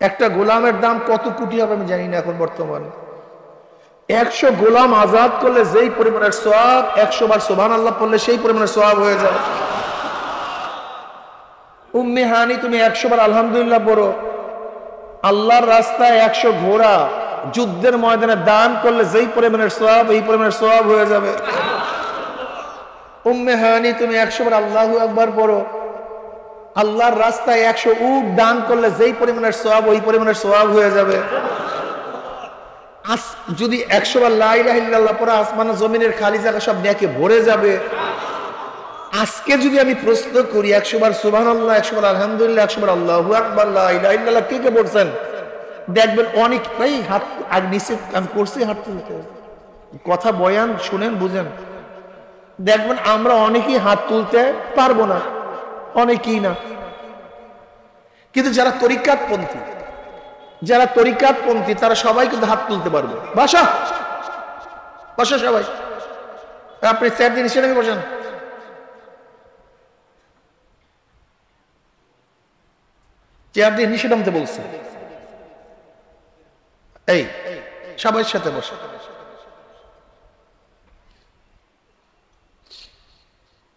একটা গোলামের দাম কত কোটি হবে আমি জানি না এখন বর্তমানে। 100 গোলাম আজাদ করলে যেই পরিমাণের সওয়াব, 100 বার সুবহানাল্লাহ পড়লে সেই পরিমাণের সওয়াব হয়ে যাবে। উম্মে হানি তুমি 100 বার আলহামদুলিল্লাহ পড়ো, আল্লাহর রাস্তায় 100 ঘোড়া যুদ্ধের ময়দানে দান করলে যেই পরিমাণের সওয়াব এই পরিমাণের সওয়াব হয়ে যাবে। উম্মে হানি তুমি 100 বার আল্লাহু আকবার পড়ো, আল্লাহর রাস্তায় 100 উট দান করলে যেই পরিমাণের সওয়াব ওই পরিমাণের সওয়াব হয়ে যাবে। যদি 100 বার লা ইলাহা ইল্লাল্লাহ পড়া আসমান জমিনের খালি জায়গা সব নেকে ভরে যাবে। আজকে যদি আমি প্রশ্ন করি 100 বার সুবহানাল্লাহ, 100 বার আলহামদুলিল্লাহ, 100 বার আল্লাহু আকবার, লা ইলাহা ইল্লাল্লাহ কে কে বলছেন দেখবেন অনেকটাই হাত আগ নিচে আমি করছি হাত তুলতে। কথা বয়ান শুনেন বুঝেন, দেখবেন আমরা অনেকেই হাত তুলতে পারবো না, অনেকেই না। কিন্তু যারা তরিকাতপন্থী তারা সবাই কিন্তু হাত তুলতে পারবে। বাসা সবাই, আপনি 4 দিন এসে নাকি বসেন, চেয়ার দিয়ে নিচে নামতে বলছে, এই সবাই সাথে বসে।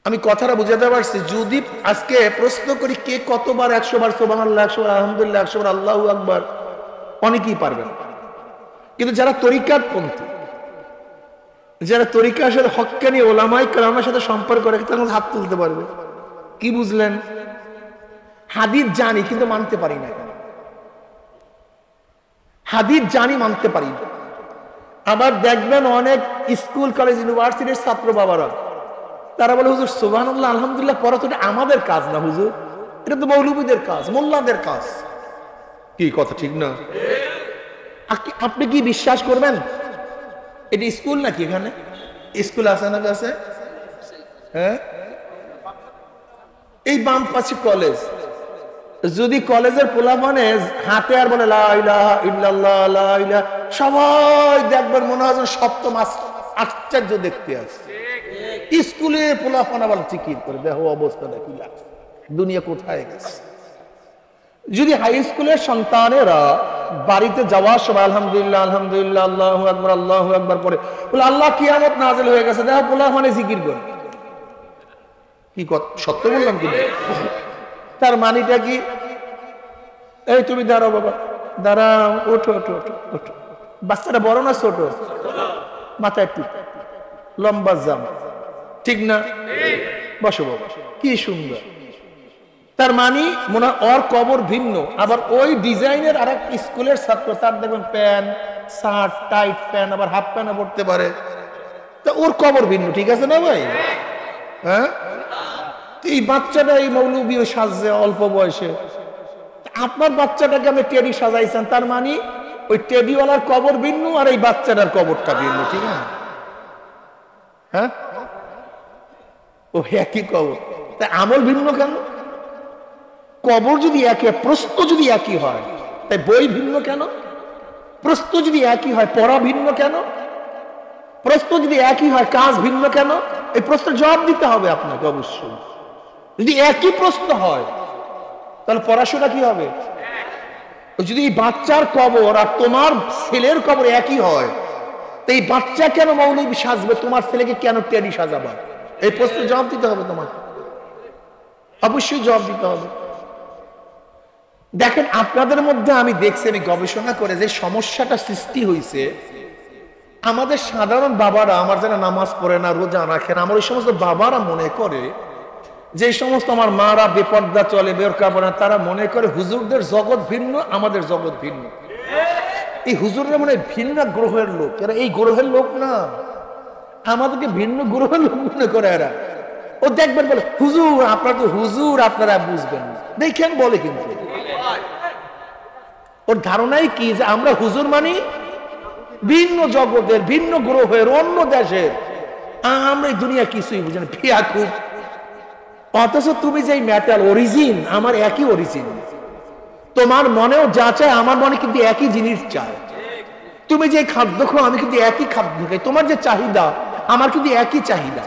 আমি কথাটা বুঝাতে পারছি। যদি আজকে প্রশ্ন করি কে কতবার 100 বার সুবহানাল্লাহ, 100 বার আলহামদুলিল্লাহ, 100 বার আল্লাহু আকবার, অনেকেই পারবেন। কিন্তু যারা তরিকাতপন্থী, যারা তরিকা আসলে হক্কানি ওলামায়ে কেরামের সাথে সম্পর্ক রেখে তারা হাত তুলতে পারবে। কি বুঝলেন? হাদিস জানি কিন্তু মানতে পারি না, হাদিস জানি মানতে পারি না। আবার দেখবেন অনেক স্কুল কলেজ ইউনিভার্সিটির ছাত্র বাবারা তারা বলে হুজুর সুবহানাল্লাহ আলহামদুলিল্লাহ পড়া তো আমাদের কাজ না হুজুর, এটা তো মৌলবীদের কাজ, মোল্লাদের কাজ। কি কথা ঠিক না? আপনি কি বিশ্বাস করবেন এটা স্কুল নাকি? এখানে স্কুল আছে না কাছে? হ্যাঁ, এই বাম পাশে কলেজ। যদি কলেজের পোলাপানে হাতে আর বলে লা ইলাহা ইল্লাল্লাহ, লা ইলাহা, সবাই দেখবেন মনে হয় সপ্তম আশ্চর্য দেখতে আসছে। স্কুলে পোলাপানা বলে জিকির করে, দেখো অবস্থাটা কি লাগছে, দুনিয়া কোথায় গেছে। যদি হাই স্কুলের সন্তানেরা বাড়িতে যাওয়ার সময় আলহামদুলিল্লাহ আলহামদুলিল্লাহ আল্লাহু আকবার আল্লাহু আকবার পড়ে বলে আল্লাহ কিয়ামত নাযিল হয়ে গেছে, দেখো পোলাপানে জিকির করে, কি সত্য বললাম কি? তার মানিটা কি? এই তুমি দাঁড়াও বাবা, দাঁড়াও, ওঠো ওঠো ওঠো ওঠো। বাচ্চাটা বড় না ছোট? মাথায় টুপ, লম্বা জামা, ঠিক না? বসো বাবা, কি সুন্দর। তার মানে মনে হয় ওর কবর ভিন্ন। আবার ওই ডিজাইনের আর এক স্কুলের ছাত্র, তার দেখবেন প্যান্ট শার্ট টাইট প্যান্ট আবার হাফ প্যান্ট পড়তে পারে, তা ওর কবর ভিন্ন, ঠিক আছে না ভাই? হ্যাঁ, এই বাচ্চাটা এই মৌলবী সাজছে অল্প বয়সে, আপনার বাচ্চাটাকে আপনি টেডি সাজাইছেন, তার মানে ওই টেডিওয়ালার কবর ভিন্ন আর এই বাচ্চাটার কবরটা ভিন্ন, ঠিক না? হ্যাঁ, ও একই কবর, তাই আমল ভিন্ন কেন? কবর যদি একই, প্রশ্ন যদি একই হয়, তাই বই ভিন্ন কেন? প্রশ্ন যদি একই হয়, পড়া ভিন্ন কেন? প্রশ্ন যদি একই হয়, কাজ ভিন্ন কেন? এই প্রশ্নের জবাব দিতে হবে আপনাকে অবশ্যই। যদি একই প্রশ্ন হয় তাহলে পড়াশোনা কি হবে? যদি বাচ্চার কবর আর তোমার ছেলের কবর একই হয়, তো এই বাচ্চা কেন মৌলবী সাজবে, তোমার ছেলেকে কেন টেডি সাজাবা? এই প্রশ্নের জবাব দিতে হবে তোমাকে, অবশ্যই জবাব দিতে হবে। দেখেন আপনাদের মধ্যে আমি দেখছি, আমি গবেষণা করে যে সমস্যাটা সৃষ্টি হয়েছে, আমাদের সাধারণ বাবারা, আমার যারা নামাজ পড়ে না, রোজা রাখে না, আমার ওই সমস্ত বাবারা মনে করে, যে সমস্ত আমার মারা বেপর্দা চলে, বেরকা পড়ে না, তারা মনে করে হুজুরদের জগৎ ভিন্ন, আমাদের জগৎ ভিন্ন। এই হুজুররা মনে হয় ভিন্ন গ্রহের লোক, এরা এই গ্রহের লোক না, আমাদেরকে ভিন্ন গ্রহের লোক মনে করে এরা। ও দেখবেন বলে হুজুর, আপনারা তো হুজুর, আপনারা বুঝবেন দেখেন বলে, কিন্তু ওর ধারণাই কি যে আমরা হুজুর মানি ভিন্ন জগতের, ভিন্ন গ্রহের, অন্য দেশের, আমরা এই দুনিয়া কিছুই বুঝি না, ফিয়া খুব। অথচ তুমি যে মেটাল অরিজিন, আমার একই অরিজিন, তোমার মনেও যা চায় আমার মনে কিন্তু একই জিনিস চায়। তুমি যে খাদ্য খাও আমি কিন্তু একই খাদ্য খাই, তোমার যে চাহিদা আমার কিন্তু একই চাহিদা।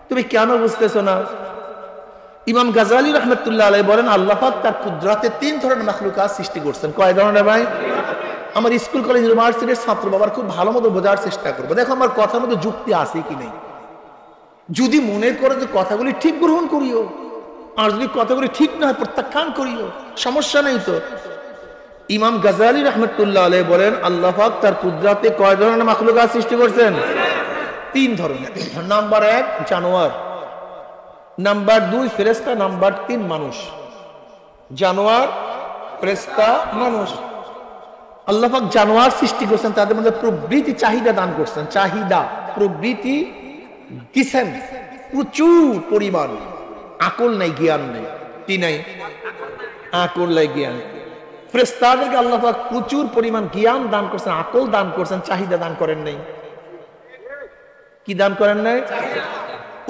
তুমি কেন বুঝতেছো না? ইমাম গাজালি রহমতুল্লাহ আলাইহি বলেন আল্লাহ পাক তার কুদরতে 3 ধরনের মাখলুকাত সৃষ্টি করছেন। কয় ধরনের ভাই? আমার স্কুল কলেজ ইউনিভার্সিটির ছাত্র বাবার খুব ভালো মতো বোঝার চেষ্টা করবো। দেখো আমার কথার মধ্যে যুক্তি আছে কি নেই। যদি মনে করো যে কথাগুলি ঠিক গ্রহণ করিও, আর যদি কথাগুলি ঠিক না হয় প্রত্যাখ্যান করিও, সমস্যা নেই তো। ইমাম গাজালি রহমতুল্লাহ আলাইহি বলেন আল্লাহ পাক তার কুদরতে কয় ধরনের মাখলুকাত সৃষ্টি করছেন? 3 ধরনের। নাম্বার 1 জানোয়ার, নাম্বার 2 ফেরেশতা, নাম্বার 3 মানুষ। জানোয়ার, ফেরেশতা, মানুষ। আল্লাহ পাক জানোয়ার সৃষ্টি করছেন, তাদের মধ্যে প্রবৃত্তি চাহিদা দান করছেন। চাহিদা প্রবৃত্তি দিছেন প্রচুর পরিমাণ। আকল নাই, জ্ঞান নেই। কি নাই? আকল নাই, জ্ঞান। ফেরেশতাদেরকে আল্লাহ পাক প্রচুর পরিমাণ জ্ঞান দান করছেন, আকল দান করছেন, চাহিদা দান করেন নাই। কি দান করেন নাই?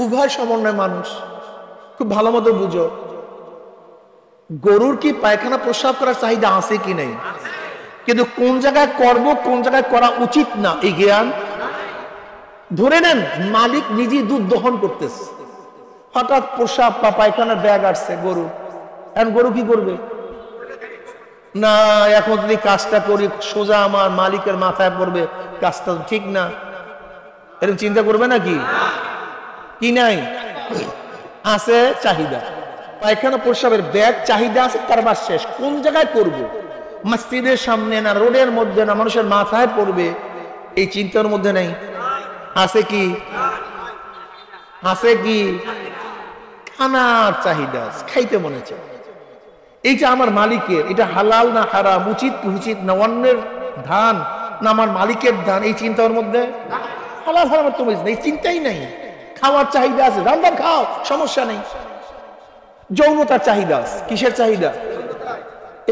উভয় সমন্বয় মানুষ। খুব ভালো মতো বুঝো, গরুর কি পায়খানা প্রস্রাব করার চাহিদা আছে কি নেই? কিন্তু কোন জায়গায় করব, কোন জায়গায় করা উচিত না, এই জ্ঞান। ধরে নেন মালিক নিজেই দুধ দহন করতেছে, হঠাৎ প্রস্রাব বা পায়খানার ব্যাগ আসছে গরু। এখন গরু কি করবে? না, এখন যদি কাজটা করি সোজা আমার মালিকের মাথায় পড়বে, কাজটা ঠিক না, এরকম চিন্তা করবে নাকি? কি নাই? আছে চাহিদা। পায়খানা প্রস্রাবের ব্যাগ চাহিদা আছে, কারবার শেষ। কোন জায়গায় করব? মসজিদের সামনে না রোডের মধ্যে না মানুষের মাথায় পড়বে, এই চিন্তার মধ্যে নেই। আছে কি? আছে কি? খানার চাহিদা, খাইতে মনে চায়। এইটা আমার মালিকের, এটা হালাল না হারাম, উচিত কি উচিত না, অন্যের ধান না আমার মালিকের ধান, এই চিন্তার মধ্যে হালাল হারামের তো বুঝ নেই, চিন্তাই নেই। খাওয়ার চাহিদা আছে, রান্না খাও, সমস্যা নেই। যৌনতার চাহিদা আছে। কিসের চাহিদা?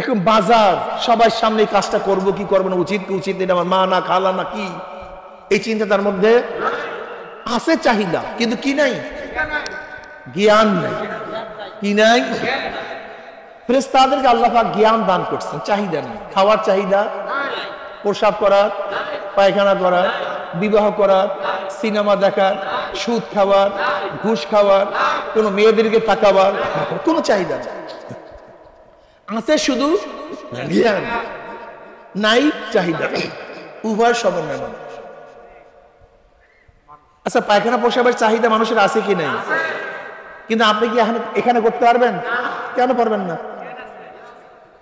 এখন বাজার, সবার সামনে কাজটা করব কি করবো না, উচিত কি উচিত, এটা আমার মা না খালা না কি, এই চিন্তা তার মধ্যে আছে। চাহিদা, কিন্তু কি নাই? জ্ঞান নাই। কি নাই? ফেরেশতাদেরকে আল্লাহ পাক জ্ঞান দান করছেন, চাহিদা নেই। খাওয়ার চাহিদা, প্রস্রাব করার, পায়খানা করার, বিবাহ করার, সিনেমা দেখার, সুদ খাওয়ার, ঘুষ খাওয়ার, কোনো মেয়েদেরকে তাকাবার কোনো চাহিদা নেই। আছে শুধু জ্ঞান, নাই চাহিদা। উভয় সমন্বয় মানুষ। আচ্ছা, পায়খানা প্রস্রাবের চাহিদা মানুষের আছে কি নাই? কিন্তু আপনি কি এখানে করতে পারবেন? কেন পারবেন না?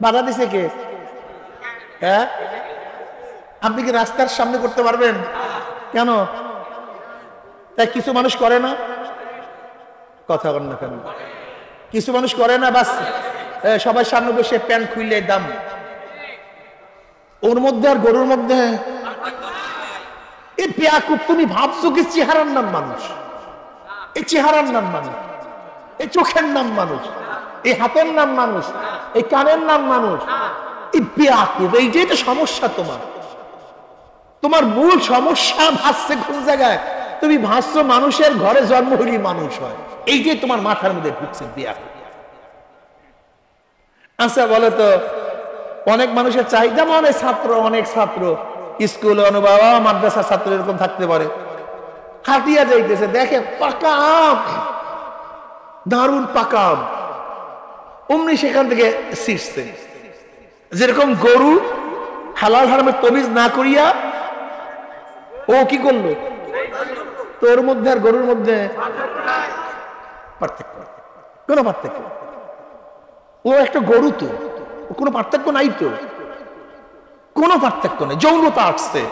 বাধা দিছে কে? হ্যাঁ, আপনি কি রাস্তার সামনে করতে পারবেন? কেন? তাই কিছু মানুষ করে না। কথা বলেন না কেন? কিছু মানুষ করে না, বাস সবাই সামনে বসে প্যান্ট খুললে দাম। ওর মধ্যে আর গরুর মধ্যে এই পেয়াকুব, তুমি ভাবছো কি চেহারার নাম মানুষ? এই চেহারার নাম মানুষ, এই চোখের নাম মানুষ, এই হাতের নাম মানুষ, এই কানের নাম মানুষ। এই পেয়াকুব, এইটাই তো সমস্যা। তোমার মূল সমস্যা ভাসছে কোন জায়গায়? তুমি ভাবছো মানুষের ঘরে জন্ম হলেই মানুষ হয়, এইটাই তোমার মাথার মধ্যে ঢুকছে পেয়াকুব। আচ্ছা বলো তো, অনেক মানুষের চাহিদা, অনেক ছাত্র স্কুল বাবা মাদ্রাসার ছাত্র এরকম থাকতে পারে, হাঁটিয়া যাইতেছে, দেখে পাকা আম, দারুণ পাকা আম, অমনি সেখান থেকে ছিঁড়ছে। যেরকম গরু হালাল হারামের তমিজ না করিয়া ও কি করলো, তোর মধ্যে আর গরুর মধ্যে পার্থক্য, কোনো পার্থক্য। ও একটা গরু, তো কোনো পার্থক্য নাই, তো কোনো পার্থক্য নেই। যৌনতা আসছে,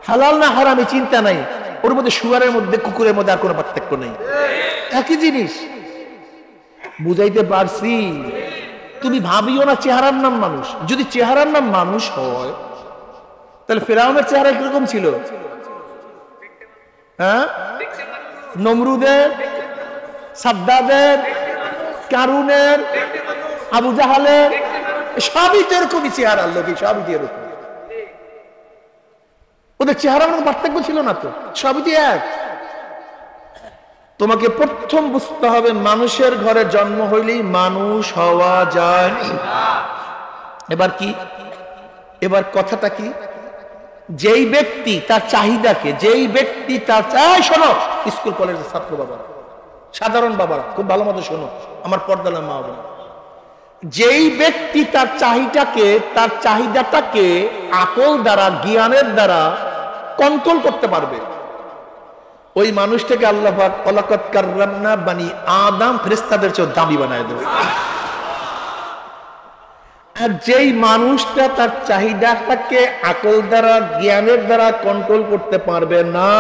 হালাল না হারামে চিন্তা নাই, ওর মধ্যে শুয়ারের মধ্যে কুকুরের মধ্যে আর কোনো পার্থক্য নেই, একই জিনিস। বুঝাইতে পারছি? তুমি ভাবিও না চেহারার নাম মানুষ। যদি চেহারার নাম মানুষ হয় তাহলে ফেরাউনের চেহারা কিরকম ছিল? হ্যাঁ, নমরুদের, সাদ্দাদের, কারুনের, আবু জাহালের, সবই তো এরকমই চেহারার লোক, সবই তো এরকম। ওদের চেহারার মধ্যে পার্থক্য ছিল না তো, সবই তো এক। তোমাকে প্রথম বুঝতে হবে, মানুষের ঘরে জন্ম হইলেই মানুষ হওয়া যায়। এবার কি, এবার কথাটা কি? যেই ব্যক্তি তার চাহিদাকে, যেই ব্যক্তি তার চাই, শোনো স্কুল কলেজের ছাত্র বাবা, সাধারণ বাবারা খুব ভালো মতো শোনো, আমার পর্দার মা বোন, যেই ব্যক্তি তার চাহিদাটাকে আকল দ্বারা, জ্ঞানের দ্বারা কন্ট্রোল করতে পারবে, ওই মানুষটাকে আল্লাহ পাক ওয়ালাকাদ কাররামনা বানি আদম, ফেরেশতাদের চেয়ে দামি বানায় দেবে। আর যেই মানুষটা তার চাহিদাটাকে আকল দ্বারা, জ্ঞানের দ্বারা কন্ট্রোল করতে পারবে না,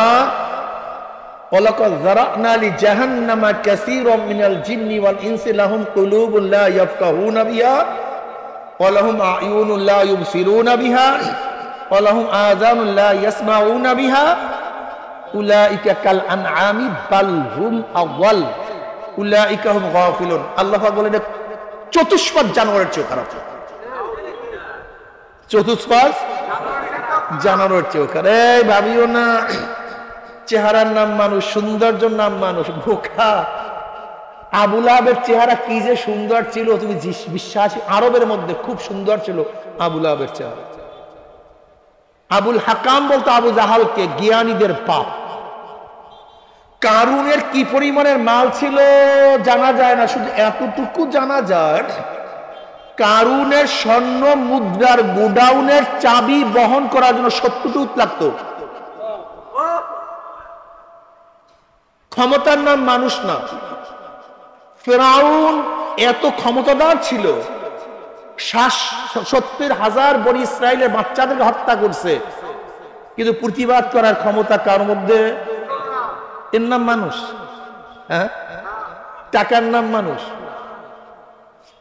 ওয়ালাকাদ যারানা লি জাহান্নামা কাসীরাম মিনাল জিন্নি ওয়াল ইনসি লাহুম কুলুবুন লা ইয়াফকাহুনা বিহা ওয়া লাহুম আ'য়ুনুন লা ইউবসিরুনা বিহা ওয়া লাহুম আযানুন লা ইয়াসমাউনা বিহা উলাইকা কাল আনআমি বাল হুম আওয়াল উলাইকা হুম গাফিলুন। আল্লাহ পাক বলেন চতুষ্পাদ জানোয়ারের চেয়ে খারাপ, চতুষ্পাদ জানোয়ারের চেয়ে খারাপ। এই ভাবিও না চেহারার নাম মানুষ, সৌন্দর্যের নাম মানুষ, বোকা। আবু লাহাবের চেহারা কি যে সুন্দর ছিল তুমি বিশ্বাস, আরবের মধ্যে খুব সুন্দর ছিল আবু লাহাবের চেহারা। আবুল হাকাম বলতো আবু জাহালকে জ্ঞানীদের পাপ। কারুনের কি পরিমাণের মাল ছিল জানা যায় না, শুধু এতটুকু জানা যায় কারুনের স্বর্ণ মুদ্রার গোডাউনের চাবি বহন করার জন্য 70 উট লাগতো। ক্ষমতার নাম মানুষ না। ফেরাউন এত ক্ষমতাদার ছিল, 70,000 বনি ইসরায়েলের বাচ্চাদেরকে হত্যা করছে, কিন্তু প্রতিবাদ করার ক্ষমতা কার মধ্যে? এর নাম মানুষ? হ্যাঁ, টাকার নাম মানুষ,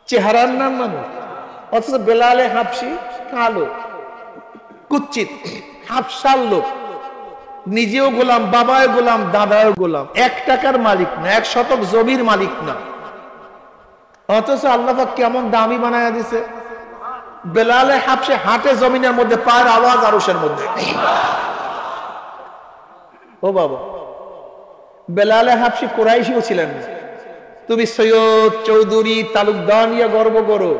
চেহারার নাম মানুষ। অথচ বেলালে হাবশি কালো, কুচ্ছিত, হাবশার লোক, নিজেও গোলাম, বাবাও গোলাম, দাদাও গোলাম, 1 টাকার মালিক না, 1 শতক জমির মালিক না। অথচ আল্লাহ পাক কেমন দামি বানায়া দিছে। বেলালে হাবশি হাটে জমিনের মধ্যে, পায়ের আওয়াজ আরশের মধ্যে। ও বাবা, বেলালে হাবশি কুরাইশিও ছিলেন। তুমি সৈয়দ, চৌধুরী, তালুকদার নিয়ে গর্ব করো,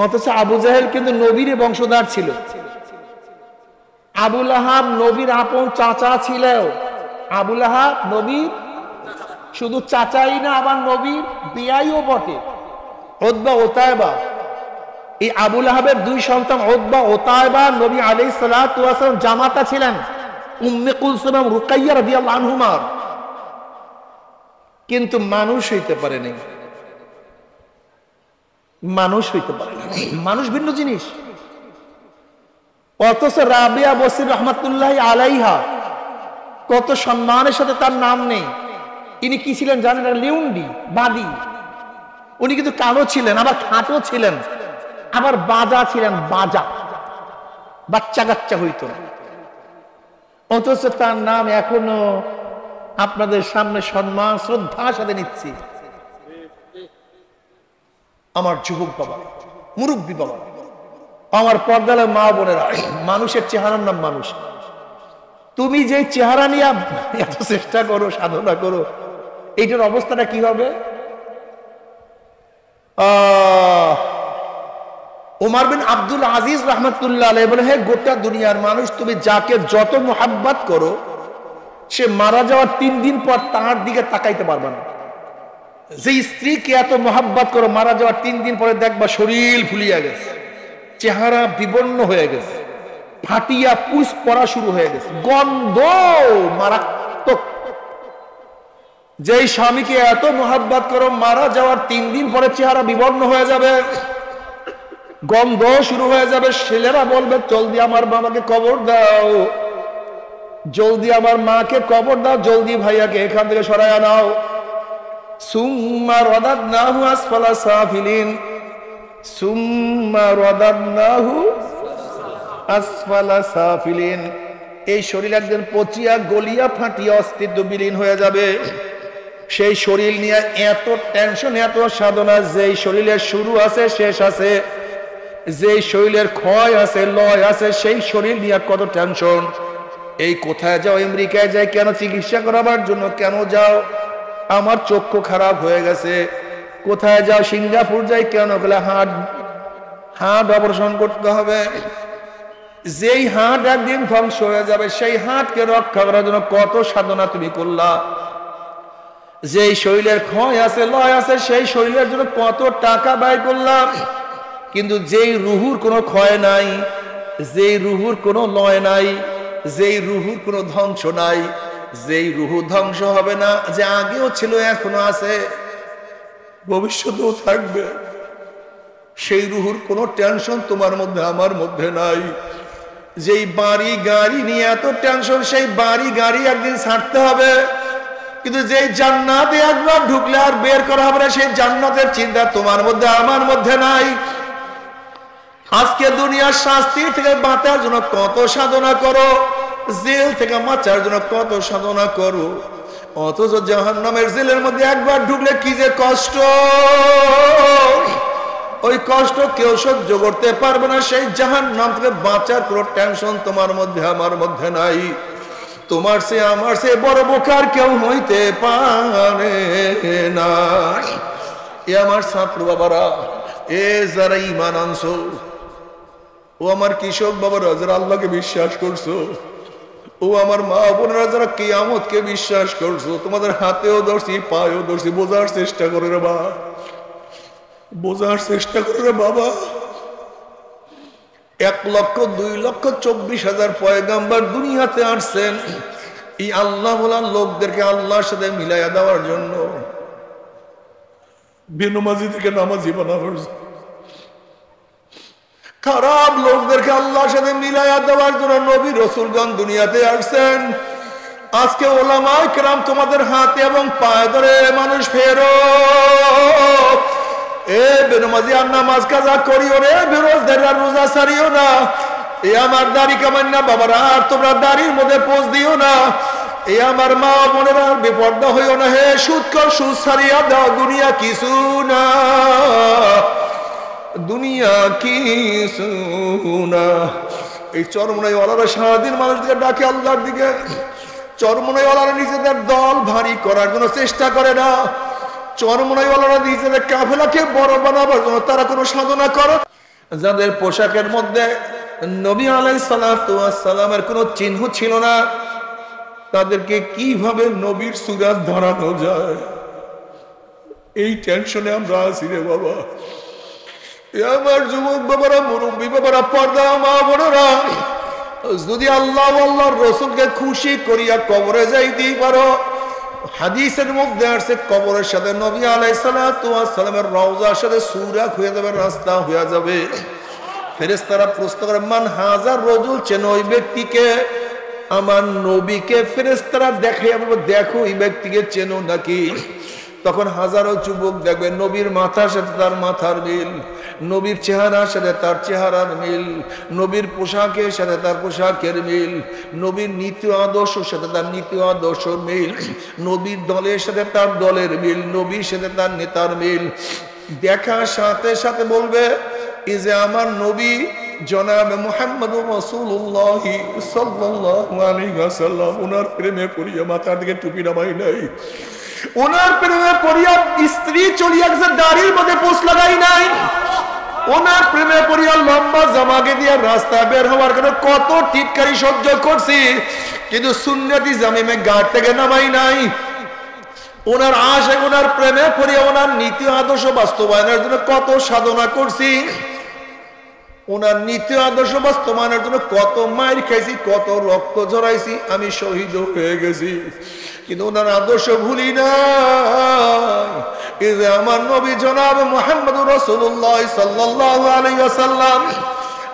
অথচ আবু জাহেল কিন্তু নবীর বংশধর ছিল। আবু লাহাব নবীর আপন চাচা ছিল। আবু লাহাব নবীর শুধু চাচাই না, আবার নবীর বিয়াইও বটে, উতবা উতায়বা। এই আবু লাহাবের 2 সন্তান উতবা উতায়বা নবী আলাইহিস সালাতু ওয়াস সালাম জামাতা ছিলেন, উম্মে কুলসুম এবং রুকাইয়া রাদিয়াল্লাহু আনহুমা। কিন্তু মানুষ হইতে পারে নাই, মানুষ হইতে পারে না, মানুষ ভিন্ন জিনিস। অথচ রাবিয়া বসির রহমাতুল্লাহ আলাইহা, কত সম্মানের সাথে তার নাম নেই। ইনি কি ছিলেন জানেন? লিউন্ডি, বাদী। উনি কিন্তু কালো ছিলেন, আবার খাটো ছিলেন, আবার বাজা ছিলেন, বাজা, বাচ্চা কাচ্চা হইতো না। অথচ তার নাম এখনো আপনাদের সামনে সম্মান শ্রদ্ধার সাথে নিচ্ছি। আমার যুবক বাবা, মুরব্বী বাবা, আমার পর্দার মা বোনেরা, মানুষের চেহারার নাম মানুষ। তুমি যে চেহারা নিয়ে এত চেষ্টা করো, সাধনা করো, এইটার অবস্থাটা কি হবে? ওমর বিন আব্দুল আজিজ রহমতুল্লাহ আলাইহি বলে, হে গোটা দুনিয়ার মানুষ, তুমি যাকে যত মোহাব্বত করো, সে মারা যাওয়ার 3 দিন পর তার দিকে তাকাইতে পারবে না। যে স্ত্রীকে এত মোহাব্বত করো, মারা যাওয়ার 3 দিন পরে দেখবা শরীর ফুলিয়া গেছে, চেহারা বিবর্ণ হয়ে গেছে, ফাটিয়া পুষ পড়া শুরু হয়ে গেছে, গন্ধ মারাত্মক। যেই স্বামীকে এত মোহাব্বত করো, মারা যাওয়ার 3 দিন পরে চেহারা বিবর্ণ হয়ে যাবে, গন্ধ শুরু হয়ে যাবে। ছেলেরা বলবে, জলদি আমার বাবাকে কবর দাও, জলদি আমার মাকে কবর দাও, জলদি ভাইয়াকে এখান থেকে সরায় আনাও। সুম্মা রাদাদনাহু আসফালা সাফিলিন, সুম্মা রাদাদনাহু আসফালা সাফিলিন। এই শরীর একদিন পচিয়া গলিয়া ফাটিয়া অস্তিত্ব বিলীন হয়ে যাবে। সেই শরীর নিয়ে এত টেনশন, এত সাধনা। যেই শরীরের শুরু আছে, শেষ আছে, যেই শরীরের ক্ষয় আছে, লয় আছে, সেই শরীর নিয়ে কত টেনশন। এই কোথায় যাও? আমেরিকায় যাই কেন? চিকিৎসা করাবার জন্য। কেন যাও? আমার চক্ষু খারাপ হয়ে গেছে। কোথায় যাও? সিঙ্গাপুর যাই কেন? বলে হার্ট অপারেশন করতে হবে। যেই হার্ট একদিন ধ্বংস হয়ে যাবে, সেই হার্টকে রক্ষা করার জন্য কত সাধনা তুমি করলা। যেই শরীরের ক্ষয় আছে লয় আছে সেই শরীরের জন্য কত টাকা ব্যয় করলাম, কিন্তু যেই রুহুর কোনো ক্ষয় নাই, যেই রুহুর কোনো লয় নাই, যেই রুহুর কোনো ধ্বংস নাই, যেই রুহু ধ্বংস হবে না, যে আগেও ছিল এখনো আছে ভবিষ্যতেও থাকবে, সেই রুহুর কোনো টেনশন তোমার মধ্যে আমার মধ্যে নাই। যেই বাড়ি গাড়ি নিয়ে এত টেনশন, সেই বাড়ি গাড়ি একদিন ছাড়তে হবে, কিন্তু যেই জান্নাতে একবার ঢুকলে আর বের করা হবে না, সেই জান্নাতের চিন্তা তোমার মধ্যে আমার মধ্যে নাই। আজকে দুনিয়ার শাস্তি থেকে বাঁচার জন্য কত সাধনা করো, জেল থেকে বাঁচার জন্য কত সাধনা করো, অথচ জাহান্নামের জেলের মধ্যে একবার ঢুকলে কি যে কষ্ট, ওই কষ্ট কেউ সহ্য করতে পারবে না। সেই জাহান্নাম থেকে বাঁচার কোনো টেনশন তোমার মধ্যে আমার মধ্যে নাই। তোমার সে আমার সে বড় বোকার কেউ হইতে পারে না। এ আমার ছাত্র বাবারা, এ যারা ঈমান আনছো, ও আমার কৃষক বাবারা যারা আল্লাহকে বিশ্বাস করছো, ও আমার মা বোনেরা যারা কিয়ামতকে বিশ্বাস করছো, তোমাদের হাতেও ধরছি পায়েও ধরছি, বোঝার চেষ্টা করে রে বা, বোঝার চেষ্টা করে রে বাবা। 1,02,24,000 পয়গাম্বর দুনিয়াতে আসছেন এই আল্লাহ বলার লোকদেরকে আল্লাহর সাথে মিলাইয়া দেওয়ার জন্য, বেনমাজি থেকে নামাজি বানাবার জন্য, খারাপ লোকদেরকে আল্লাহর সাথে মিলাইয়া দেওয়ার জন্য নবী রাসূলগণ দুনিয়াতে আসছেন। আজকে ওলামায়ে কেরাম তোমাদের হাতে এবং পায়ে ধরে মানুষ ফেরো, এ বেনমাজি আর নামাজ কাজা করিও রে, বেরোজগার আর রোজা ছাড়িও না, এ আমার দাড়ি কামান্না বাবারা আর তোমরা দাড়ির মধ্যে পোজ দিও না, এ আমার মা বোনেরা বেপর্দা হইও না, হে সুদ কর সুদ ছাড়িয়া দাও, দুনিয়া কিছু না, দুনিয়া কিছু না। এই চরমনাই ওয়ালারা সারাদিন মানুষকে ডাকে আল্লাহর দিকে, চরমনাই ওয়ালারা নিজেদের দল ভারী করার জন্য চেষ্টা করে না, চরমনাই ওয়ালারা নিজেদের কাফেলাকে বড় বানাবার জন্য তারা কোনো সাধনা করে। যাদের পোশাকের মধ্যে নবী আলাইহিস সালাতু ওয়াস সালামের কোনো চিহ্ন ছিল না, তাদেরকে কিভাবে নবীর সুরাত ধরানো যায়, এই টেনশনে আমরা আছি রে বাবা। আমার যুবক বাবারা, মুরব্বী বাবারা, পর্দা মা বোনেরা, যদি আল্লাহ আল্লাহর রাসূলকে খুশি করিয়া কবরে যাইতেই পারো, হাদিসের মধ্যে আসছে কবরের সাথে নবী আলাইহিস সালাতু ওয়াস সালামের রওজার সাথে সুরাক হয়ে যাবে, রাস্তা হয়ে যাবে। ফেরেশতারা প্রশ্ন করে, মান হাজার রাজুল, চেন ওই ব্যক্তিকে? আমার নবীকে ফেরেশতারা দেখে, দেখো এই ব্যক্তিকে চেনো নাকি? তখন হাজারো যুবক দেখবে নবীর মাথার সাথে তার মাথার মিল, নবীর চেহারার সাথে তার চেহারার মিল, নবীর পোশাকের সাথে তার পোশাকের মিল, নবীর নীতি আদর্শের সাথে তার নীতি আদর্শ মিল, নবীর দলের সাথে তার দলের মিল, নবীর সাথে তার নেতার মিল। দেখার সাথে সাথে বলবে, এই যে আমার নবী জনাব মুহাম্মদুর রাসূলুল্লাহ সাল্লাল্লাহু আলাইহি ওয়াসাল্লাম, ওনার প্রেমে পড়িয়া মাথার দিকে টুপি নামাই নাই, ওনার প্রেমে পড়িয়া স্ত্রী চলিয়া গেছে দাড়ির মধ্যে পোষ লাগাই নাই, ওনার প্রেমে পড়িয়া লম্বা জামাকে দিয়ে রাস্তা বের হওয়ার কারণে কত টিটকারি সহ্য করছি, কিন্তু সুন্নতি জামিমে গাড় থেকে নামাই নাই। ওনার আশা, ওনার প্রেমে পড়িয়া ওনার নীতি আদর্শ বাস্তবায়নের জন্য কত সাধনা করছি, ওনার নীতি আদর্শ বাস্তবায়নের জন্য কত মাইর খাইছি, কত রক্ত ঝরাইছি, আমি শহীদ হয়ে গেছি, কিন্তু ওনার আদর্শ ভুলি না। এই যে আমার নবী জনাব মুহাম্মদুর রাসূলুল্লাহ সাল্লাল্লাহু আলাইহি ওয়াসাল্লাম,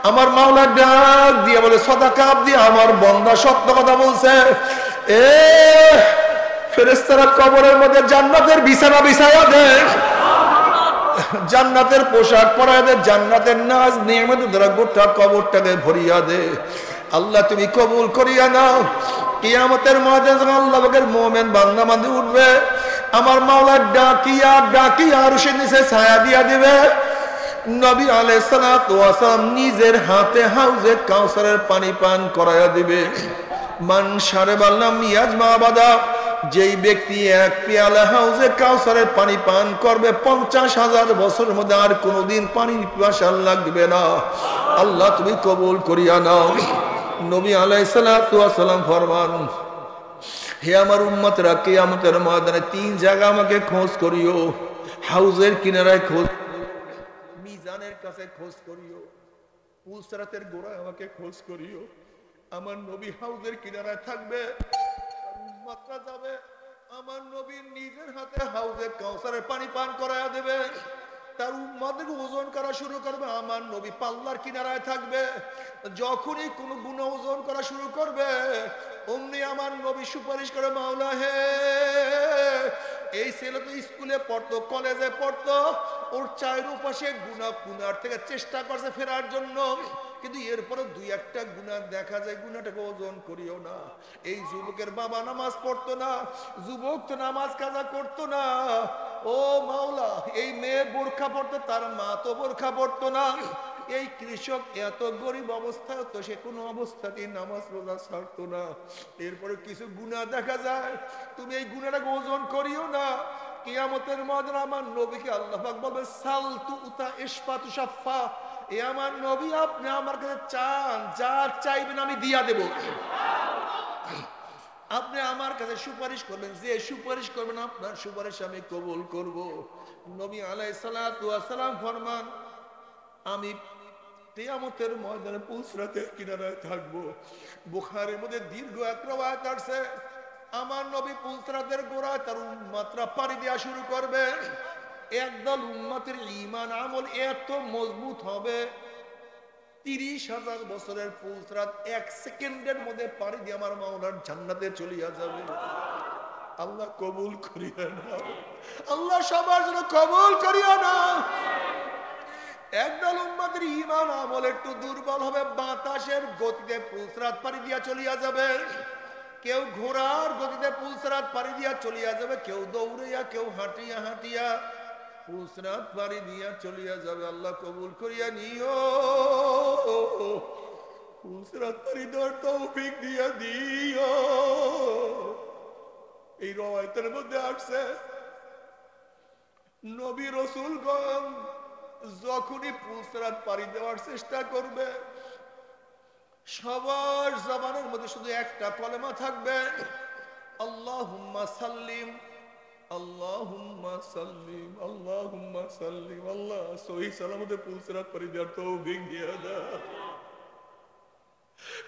আমার মাওলা ডাক দিয়ে বলে, সাদাকা আবদি, আমার বান্দা সত্য কথা বলছে। এ ফেরেশতারা কবরের মধ্যে জান্নাতের বিছানা বিছায়া দেয়, জান্নাতের পোশাক পরায় দেয়, জান্নাতের নাজ নিয়ামত দ্বারা গোটা কবরটাকে ভরিয়া দে। আল্লাহ তুমি কবুল করিয়া নাও। কিয়ামতের ময়দানে যখন আল্লাহ পাকের মুমিন বান্দা বান্দি উঠবে, আমার মাওলা ডাকিয়া ডাকিয়া আরশের নিচে ছায়া দিয়া দিবে। নবী আলাইহিস সালাতু ওয়াস সালাম নিজের হাতে হাউজে কাউসারের পানি পান করায়া দিবে। মান শারিবা লাম ইয়াজমা আবাদা, যেই ব্যক্তি এক পেয়ালা হাউজে কাউসারের পানি পান করবে, 50,000 বছরের মধ্যে আর কোনোদিন পানির পিপাসা লাগবে না। আল্লাহ তুমি কবুল করিয়া নাও। নবী আলাইহিস সালাতু ওয়াস সালাম ফরমান, হে আমার উম্মতরা, কিয়ামতের ময়দানে 3 জায়গা আমাকে খোঁজ করিও। হাউজের কিনারায় খোঁজ, মিজানের কাছে খোঁজ করিও, পুলসরাতের গোড়ায় আমাকে খোঁজ করিও। আমার নবী হাউজের কিনারায় থাকবে, উম্মতরা যাবে, আমার নবী নিজের হাতে হাউজে কাউসারের পানি পান করায়া দেবে। তার উম্মতকে ওজন করা শুরু করবে, আমার নবী পাল্লার কিনারায় থাকবে। যখনই কোনো গুনাহ ওজন করা শুরু করবে, অমনি আমার নবী সুপারিশ করে, মাওলা হে, এই ছেলে তো স্কুলে পড়তো, কলেজে পড়তো, ওর চারপাশে গুনার থেকে চেষ্টা করছে ফেরার জন্য, কিন্তু এরপরে 2-1টা গুনাহ দেখা যায়, গুনাহটাকে ওজন করিও না। এই যুবকের বাবা নামাজ পড়তো না, যুবক তো নামাজ কাজা করতো না, ও মাওলা, এই মেয়ে বোরখা পড়তো, তার মা তো বোরখা পড়তো না, এই কৃষক এত গরিব অবস্থায় তো সে কোনো অবস্থাতেই নামাজ রোজা ছাড়তো না। এরপরে কিছু গুনাহ দেখা যায়, তুমি এই গুনাহটাকে ওজন করিও না। কিয়ামতের ময়দানে আমার নবীকে আল্লাহ পাক বলবে, সাল তুতা ইশফাতু শাফা, এ আমার নবী, আপনি আমার কাছে চান, যা চাইবেন আমি দিয়া দেব। আপনি আমার কাছে সুপারিশ করবেন, যে সুপারিশ করবেন আপনার সুপারিশ আমি কবুল করব। নবী আলাইহিস সালাতু ওয়াস সালাম ফরমান, আমি কিয়ামতের ময়দানে পুলসরাতের কিনারায় থাকবো। বুখারীর মধ্যে দীর্ঘ এক রওয়ায়াত আছে, আমার নবী পুলসরাতের গোড়ায় তার উম্মতরা পাড়ি দেওয়া শুরু করবে। একদল উম্মতের ঈমান আমল এত মজবুত হবে, 30,000 বছরের পুলসরাত 1 সেকেন্ডের মধ্যে পাড়ি দিয়ে আমার মাওলার জান্নাতে চলিয়া যাবে। আল্লাহ কবুল করিয়া নাও, আল্লাহ সবার জন্য কবুল করিয়া নাও। একদল উম্মতের ঈমান আমল একটু দুর্বল হবে, বাতাসের গতিতে পুলসরাত পাড়ি দিয়া চলিয়া যাবে। কেউ ঘোড়ার গতিতে পুলসরাত পাড়ি দিয়া চলিয়া যাবে, কেউ দৌড়িয়া, কেউ হাঁটিয়া হাঁটিয়া পুলসরাত পাড়ি দিয়া চলিয়া যাবে। আল্লাহ কবুল করিয়া নিও, পুলসরাত পাড়ি দেওয়ার তৌফিক দিয়া দিও। এই রওয়ায়াতের মধ্যে আসছে, নবী রাসূলগণ যখনই পুলসরাত পাড়ি দেওয়ার চেষ্টা করবে, সবার জবানের মধ্যে শুধু একটা কলেমা থাকবে, আল্লাহুম্মা সাল্লিম, আল্লাহুম্মা সাল্লিম, আল্লাহুম্মা সাল্লিম। আল্লাহ সহি সালামতে পুলসরাত পাড়ি দেওয়ার তৌফিক দিয়া দাও।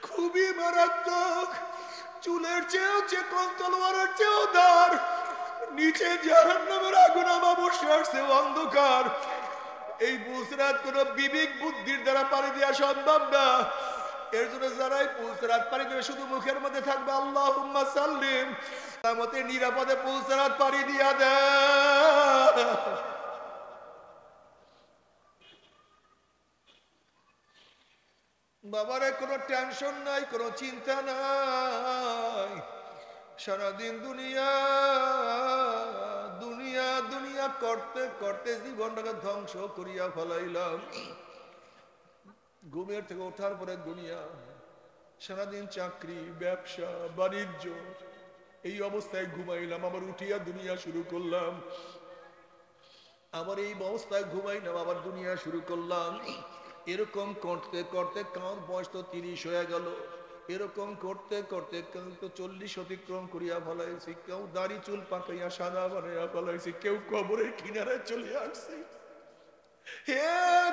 খুবই মারাত্মক, চুলের চেয়েও চিকন, তলোয়ারের চেয়েও ধার, নিচে জাহান্নামের আগুন বসে আসছে, অন্ধকার। এই পুলসরাত কোন বিবেক বুদ্ধির দ্বারা পাড়ি দেওয়া সম্ভব না। এর জন্য যারাই পুলসরাত পাড়ি দেবে শুধু মুখের মধ্যে থাকবে আল্লাহুম্মা সাল্লিম, কিয়ামতে নিরাপদে পুলসরাত পাড়ি দিয়া দেয়। বাবারে কোনো টেনশন নাই, কোনো চিন্তা নাই, সারাদিন দুনিয়া দুনিয়া দুনিয়া করতে করতে জীবনটাকে ধ্বংস করিয়া ফেলাইলাম। ঘুমের থেকে ওঠার পরে দুনিয়া, সারাদিন চাকরি, ব্যবসা, বাণিজ্য, এই অবস্থায় ঘুমাইলাম, আবার উঠিয়া দুনিয়া শুরু করলাম, আবার এই অবস্থায় ঘুমাইলাম, আবার দুনিয়া শুরু করলাম। এরকম করতে করতে কার বয়স তো 30 হয়ে গেল, এরকম করতে করতে কেউ তো 40 অতিক্রম করিয়া ফেলাইছি, কেউ দাড়ি চুল পাকাইয়া সাদা বানাইয়া ফেলাইছি, কেউ কবরের কিনারে চলে আসছে। হে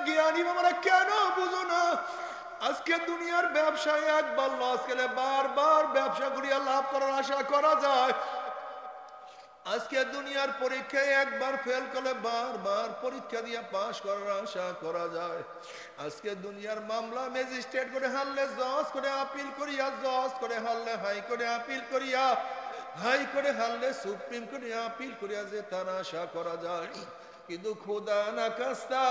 জ্ঞানী বাবারা, কেন বুঝো না? আজকে দুনিয়ার ব্যবসায় একবার লস গেলে বারবার ব্যবসা করিয়া লাভ করার আশা করা যায়। আজকে দুনিয়ার পরীক্ষায় একবার ফেল করলে বারবার পরীক্ষা দিয়ে পাশ করার আশা করা যায়। আজকে দুনিয়ার মামলা ম্যাজিস্ট্রেট করে হারলে জজ করে আপিল করিয়া, জজ করে হারলে হাই করে আপিল করিয়া, হাই করে হারলে সুপ্রিম কোর্টে আপিল করিয়া যে তার আশা করা যায়। কিন্তু খোদা না খাস্তা,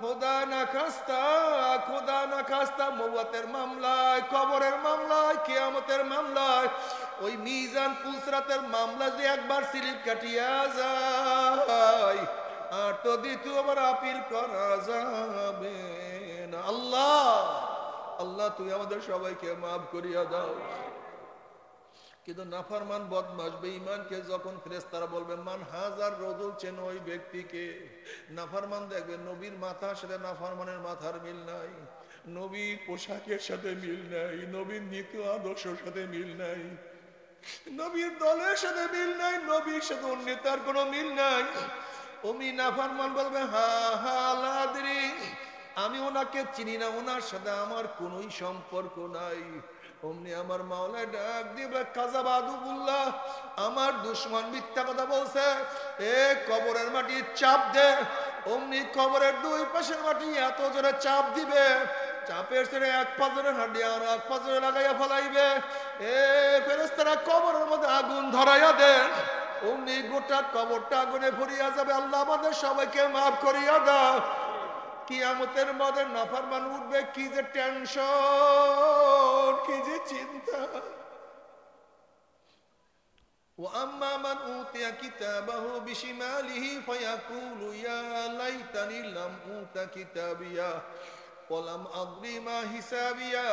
খোদা না খাস্তা, খোদা না খাস্তা, মওয়াতের মামলায়, কবরের মামলায়, কিয়ামতের মামলায়, ওই মিজান পুলসরাতের মামলা যে একবার স্লিপ কাটিয়া যায়, আর তো দ্বিতীয়বার আপিল করা যাবে না। আল্লাহ, আল্লাহ তুই আমাদের সবাইকে মাফ করিয়া দাও। কিন্তু নাফরমান বদমাশ বেঈমানকে যখন ফেরেশতারা বলবে মান হাজার রজুল, চেন ওই ব্যক্তিকে, নাফরমান দেখবে নবীর মাথার সাথে নাফরমানের মাথার মিল নাই, নবীর পোশাকের সাথে মিল নাই, নবীর নীতি আদর্শের সাথে মিল নাই। নবীর দলের সাথে মিল নাই, নবীর সাথে অন্য তার কোনো মিল নাই। অমনি নাফরমান বলবে হা হা লাদরি, আমি ওনাকে চিনি না, ওনার সাথে আমার কোনোই সম্পর্ক নাই। অমনি আমার মাওলা ডাক দিবে কাযাবাদুল্লাহ, আমার দুশমন মিথ্যা কথা বলছে, এ কবরের মাটি চাপ দে। অমনি কবরের দুই পাশের মাটি এত জোরে চাপ দিবে, চাপের ছেড়ে এক পাজরের হাড্ডি আর এক পাজরে লাগাইয়া ফেলাইবে। এ ফেরেশতারা কবরের মধ্যে আগুন ধরাইয়া দেন। অমনি গোটা কবরটা আগুনে ভরিয়া যাবে। আল্লাহ আমাদের সবাইকে মাফ করিয়া দাও। কিয়ামতের মধ্যে নাফরমান উঠবে, কি যে টেনশন, কি যে চিন্তা। وأما من أوتي كتابه بشماله فيقول يا ليتني لم أوت كتابيا ولم أدر ما حسابيا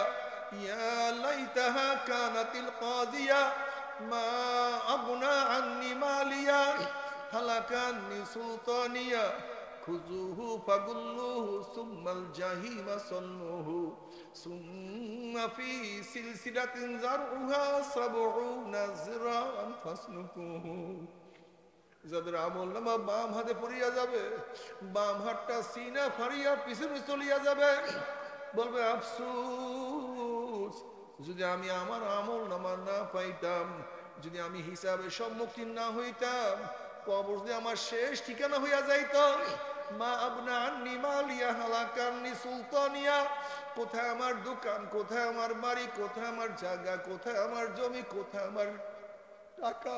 يا ليتها كانت القاضية ما أغنى عني ماليا هلك عني سلطانيا خذوه فغلوه ثم الجحيم صلوه ثم في سلسلة ذرعها 70 ذراعا فاسلكوه। যাদের আমল নামা বাম হাতে পড়িয়া যাবে, বাম হাতটা সিনা ফাড়িয়া পিছনে চলিয়া যাবে, বলবে আফসোস, যদি আমি আমার আমল নামা না পাইতাম, যদি আমি হিসাবে সম্মুখীন না হইতাম, কবর যদি আমার শেষ ঠিকানা হইয়া যাইত। মা আবনা আন্নি মালিয়া হালাকান্নি সুলতানিয়া, কোথায় আমার দোকান, কোথায় আমার বাড়ি, কোথায় আমার জায়গা, কোথায় আমার জমি, কোথায় আমার টাকা।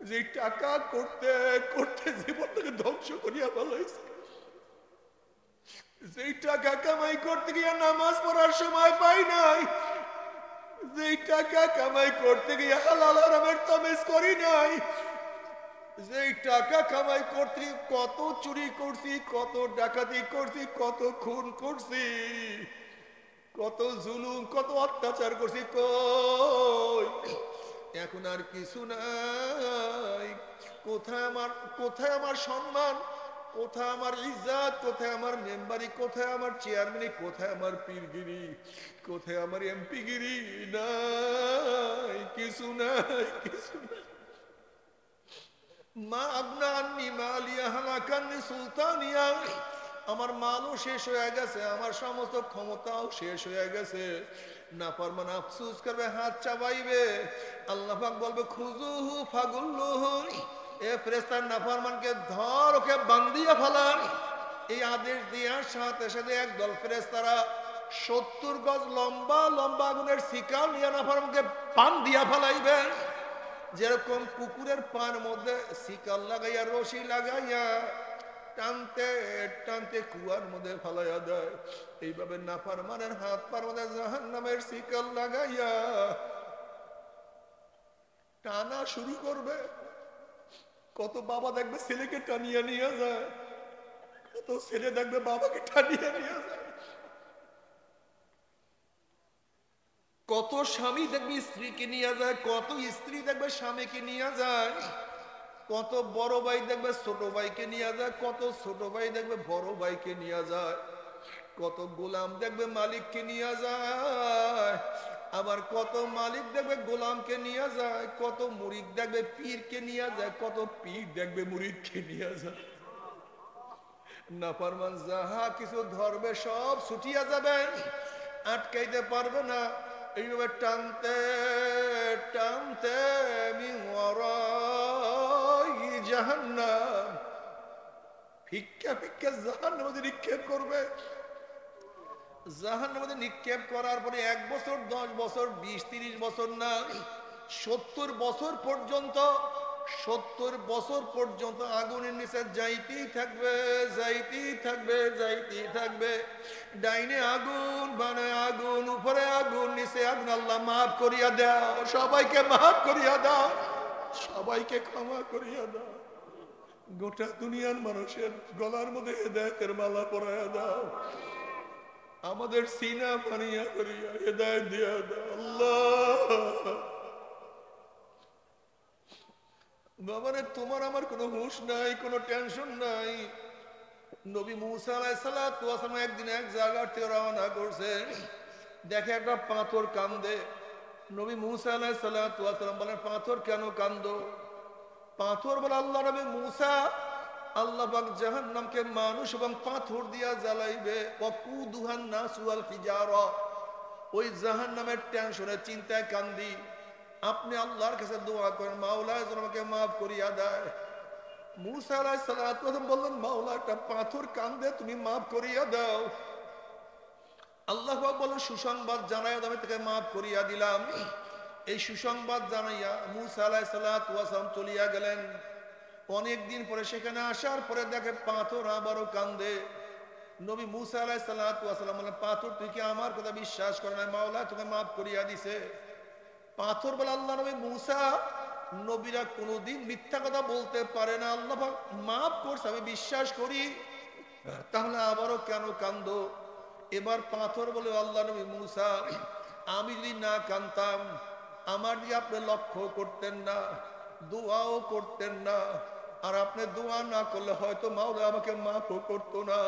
যে টাকা করতে করতে জীবনটাকে ধ্বংস করিয়া ফেলাইছে, যেই টাকা কামাই করতে গিয়ে নামাজ পড়ার সময় পাই নাই, যেই টাকা কামাই করতে গিয়ে হালাল হারামের তামিজ করি নাই, যেই টাকা কামাই করতে কত চুরি করছি, কত ডাকাতি করছি, কত খুন করছি, কত জুলুম, কত অত্যাচার করছি, কই এখন আর কিছু নাই। কোথায় আমার সম্মান, কোথায় আমার ইজ্জত, কোথায় আমার মেম্বারি, কোথায় আমার চেয়ারম্যানি, কোথায় আমার পীরগিরি, কোথায় আমার এমপিগিরি? নাই, কিছু নাই, কিছু নাই। মা আবনা আন্নি মালিয়া হালাকান্নি সুলতানিয়া, আমার মালও শেষ হয়ে গেছে, আমার সমস্ত ক্ষমতাও শেষ হয়ে গেছে। নাফরমান আফসোস করবে, হাত চাবাইবে। আল্লাহ পাক বলবে খুজুহু ফাগুল্লুহু, এ ফেরেশতা নাফরমানকে ধর, ওকে বান্ধিয়া ফেলান। এই আদেশ দেওয়ার সাথে সাথে একদল ফেরেশতারা 70 গজ লম্বা লম্বা আগুনের শিকাল নিয়ে নাফরমানকে পান দিয়া ফেলাইবেন। যেরকম পুকুরের পান মধ্যে শিকাল লাগাইয়া রশি লাগাইয়া টানতে টানতে কুয়ার মধ্যে ফেলাইয়া দেয়, এইভাবে নাফরমানের হাত পার মধ্যে জাহান্নামের শিকল লাগাইয়া টানা শুরু করবে। কত বাবা দেখবে ছেলেকে টানিয়ে নিয়ে যায়, কত ছেলে দেখবে বাবাকে টানিয়ে নিয়ে যায়, কত স্বামী দেখবে স্ত্রীকে নিয়ে যায়, কত স্ত্রী দেখবে স্বামীকে নিয়ে যায়, কত বড় ভাই দেখবে ছোট ভাইকে নিয়ে যায়, কত ছোট ভাই দেখবে বড় ভাইকে নিয়ে যায়, কত গোলাম দেখবে মালিককে নিয়ে যায়, আবার কত মালিক দেখবে গোলামকে নিয়ে যায়, কত মুরিদ দেখবে পীরকে নিয়ে যায়, কত পীর দেখবে মুরিদকে নিয়ে যায়। নাফরমান যাহা কিছু ধরবে সব ছুটিয়া যাবে, আটকাইতে পারবে না। এইভাবে টানতে টানতে জাহান্নাম ফিক্কা ফিক্কা জাহান্নামের মধ্যে নিক্ষেপ করবে। জাহান্নামের মধ্যে নিক্ষেপ করার পরে 1 বছর 10 বছর 20-30 বছর না, 70 বছর পর্যন্ত, 70 বছর পর্যন্ত আগুনের নিচে যাইতেই থাকবে, যাইতেই থাকবে, যাইতেই থাকবে। ডাইনে আগুন, বামে আগুন, উপরে আগুন, নিচে আগুন। আল্লাহ মাফ করিয়া দাও, সবাইকে মাফ করিয়া দাও, সবাইকে ক্ষমা করিয়া দাও। গোটা দুনিয়ার মানুষের গলার মধ্যে হেদায়েতের মালা পরাইয়া দাও, আমাদের সিনা পানিয়া করিয়া হেদায়েত দিয়া দাও আল্লাহ। বাবারে তোমার আমার কোনো হুঁশ নাই, কোনো টেনশন নাই। নবী মুসা আলাইহিস সালাতু ওয়াস সালাম একদিন এক জায়গা থেকে রওনা করছে, দেখে একটা পাথর কান্দে, নবী মুসা আলাইহিস সালাতু ওয়াস সালাম বলেন, পাথর কেন কান্দো? পাথর বলে, আল্লাহ নবী মুসা, আল্লাহ পাক জাহান্নামকে মানুষ এবং পাথর দিয়া জ্বালাইবে। ওয়াকুদুহান নাসু ওয়াল হিজারা, ওই জাহান্নামের টেনশনে চিন্তায় কান্দি। আপনি আল্লাহর কাছে দোয়া করেন, মাওলা যেন আমাকে মাফ করিয়া দেয়। মুসা আলাইহিস সালাতু ওয়াস সালাম বললেন, মাওলা একটা পাথর কান্দে, তুমি মাফ করিয়া দাও। আল্লাহ পাক বলেন, সুসংবাদ জানাইয়া আমি তাকে মাফ করিয়া দিলাম। এই সুসংবাদ জানাইয়া মুসা আলাইহিস সালাতু ওয়াস সালাম চলিয়া গেলেন। অনেকদিন পরে সেখানে আসার পরে দেখে পাথর আবারও কান্দে। নবী মুসা আলাইহিস সালাতু ওয়াস সালাম বলেন, পাথর তুই কি আমার কথা বিশ্বাস করে না? মাওলা তোকে মাফ করিয়া দিছে। পাথর বলে, আল্লাহ নবী মুসা, নবীরা কোনোদিন মিথ্যা কথা বলতে পারে না, আল্লাহ পাক মাফ করছে আমি বিশ্বাস করি, তাহলে আবারও কেন কান্দো? এবার পাথর বলে, আল্লাহ নবী মুসা, আমি যদি না কান্দতাম, আমার দিকে আপনি লক্ষ্য করতেন না, দোয়াও করতেন না, আর আপনি দোয়া না করলে হয়তো মাওলা আমাকে মাফও করতো না।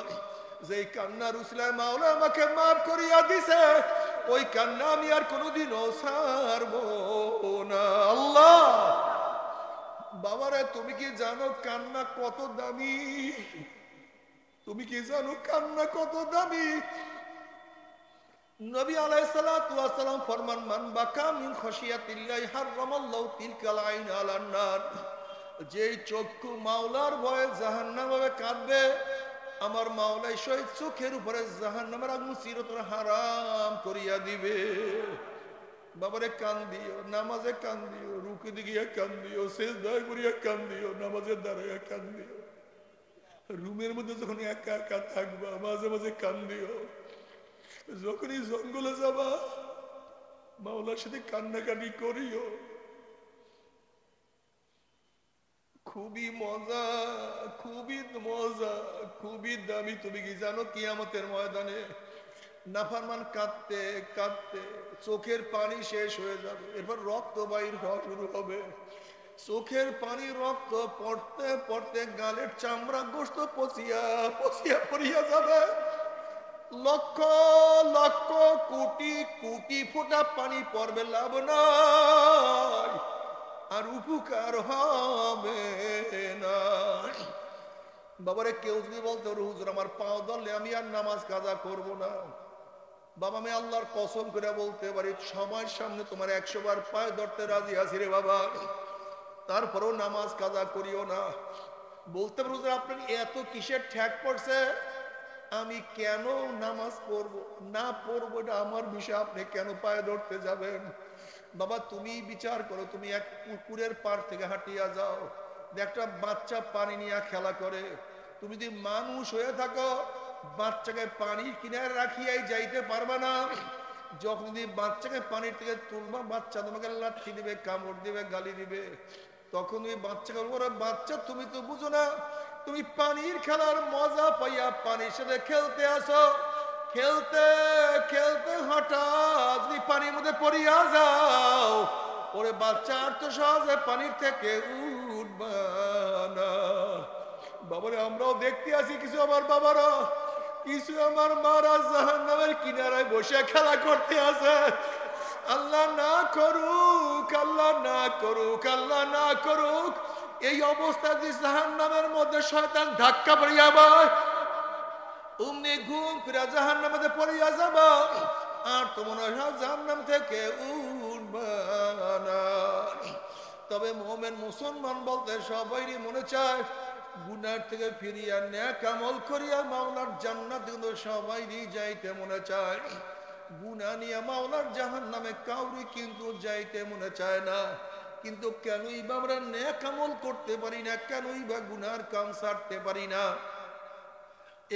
যেই কান্নার উসিলায় মাওলা আমাকে মাফ করিয়া দিছে, ওই কান্না আমি আর কোনোদিনও ছাড়বো না। আল্লাহ বাবারে, তুমি কি জানো কান্না কত দামি? তুমি কি জানো কান্না কত দামি? নবী আলাইহিস সালাতু ওয়াস সালাম ফরমান, মান বাকা মিন খাশিয়াতিল্লাহি হারামাল্লাহু তিলকাল আইন আলান নার। যেই চক্ষু মাওলার ভয়ে জাহান্নামে কাঁদবে, আমার মাওলাই সেই চোখের উপরে জাহান্নামের আগুন চিরতরে হারাম করিয়া দিবে। বাবারে কান্দিও, নামাজে কান্দিও, রুকুতে গিয়া কান্দিও, সিজদায় করিয়া কান্দিও, নামাজের দাঁড়াইয়া কান্দিও, রুমের মধ্যে যখন একা একা থাকবা মাঝে মাঝে কান্দিও, যখনই জঙ্গলে যাবা মাওলার সাথে কান্নাকাটি করিও। খুবই মজা, খুবই মজা, খুবই দামি। তুমি কি জানো কিয়ামতের ময়দানে নাফরমান কাঁদতে কাঁদতে চোখের পানি শেষ হয়ে যাবে, এরপর রক্ত বাইর হওয়া শুরু হবে। চোখের পানি রক্ত পড়তে পড়তে গালের চামড়া গোশত পচিয়া পচিয়া পড়িয়া যাবে। লক্ষ লক্ষ কোটি কোটি ফোঁটা পানি পড়বে, লাভ নাই, আর উপকার হবে না। বাবারে, কেউ যদি বলতো হুজুর আমার পাও ধরলে আমি আর নামাজ কাজা করব না, বাবা আমি আল্লাহর কসম করে বলতে পারি, সময়ের সামনে তোমার 100 বার পায়ে ধরতে রাজি আছি রে বাবা, তারপরেও নামাজ কাজা করিও না। বলতে পারো যে আপনার এত কিসের ঠ্যাক পড়ছে, আমি কেন নামাজ পড়বো না পড়বো এটা আমার বিষয়, আপনি কেন পায়ে ধরতে যাবেন? বাবা তুমি বিচার করো, তুমি এক পুকুরের পাড় থেকে হাঁটিয়া যাও, একটা বাচ্চা পানি নিয়ে খেলা করে, তুমি যদি মানুষ হয়ে থাকো বাচ্চাকে পানির কিনারে রাখিয়াই যাইতে পারবা না। যখন যদি বাচ্চাকে পানির থেকে তুলবা, বাচ্চা তোমাকে লাঠি দিবে, কামড় দিবে, গালি দিবে, তখন তুমি বাচ্চাকে বলবো, বাচ্চা তুমি তো বুঝো না, তুমি পানির খেলার মজা পাইয়া পানির সাথে খেলতে আসো, খেলতে খেলতে হঠাৎ যদি পানির মধ্যে পড়িয়া যাও, ওরে বাচ্চা আর তো সহজে পানির থেকে উঠবা না। বাবারে, আমরাও দেখতে আসি কিছু আমার বাবারা, কিছু আমার মারা জাহান্নামের কিনারায় বসে খেলা করতে আছে। আল্লাহ না করুক, আল্লাহ না করুক, আল্লাহ না করুক, এই অবস্থা যে জাহান্নামের মধ্যে শয়তান ধাক্কা পড়িয়া যায়, অমনি ঘুম ফিরা জাহান্নামের মধ্যে পড়িয়া যাবা, আর তো মনে হয় জাহান্নাম থেকে উঠবা না। তবে মুমিন মুসলমান বলতে সবাইরই মনে চায় গুনার থেকে ফিরিয়া নেক আমল করিয়া মাওলার জান্নাত, কিন্তু সবাইরই যাইতে মনে চায়। গুনাহ নিয়ে মাওলার জাহান্নামে কাউরি কিন্তু যাইতে মনে চায় না। কিন্তু কেনই বা আমরা নেক আমল করতে পারি না, কেনই বা গুনার কাম ছাড়তে পারি না?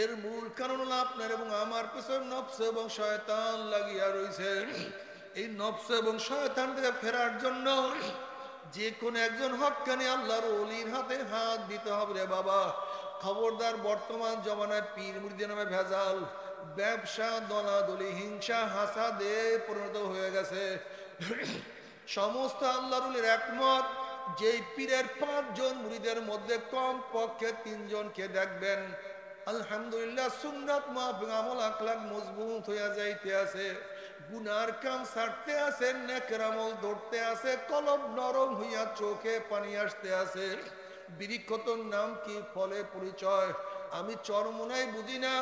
এর মূল কারণ হলো আপনার এবং আমার পেছনে নফস এবং শয়তান লাগিয়া রয়েছে। এই নফস এবং শয়তান থেকে ফেরার জন্য যে কোন একজন হক্কানি আল্লাহর ওলির হাতে হাত দিতে হবে রে বাবা। খবরদার, বর্তমান জমানায় পীর মুরিদের নামে ভেজাল, ব্যবসা, দলাদলি, হিংসা, হাসাদে পরিণত হয়ে গেছে। সমস্ত আল্লাহর ওলির একমত, যেই পীরের 5 জন মুরিদের মধ্যে কম পক্ষে 3 জনকে দেখবেন আলহামদুলিল্লাহ সুন্নাত মাফিক আমল আখলাক মজবুত হইয়া যাইতে আছে। গুনার কাম ছাড়তে আছে, নেকের আমল ধরতে আছে, কলব নরম হইয়া চোখে পানি আসতে আছে। বৃক্ষতর নাম কি, ফলে পরিচয়। আমি চরমোনাই বুঝি না,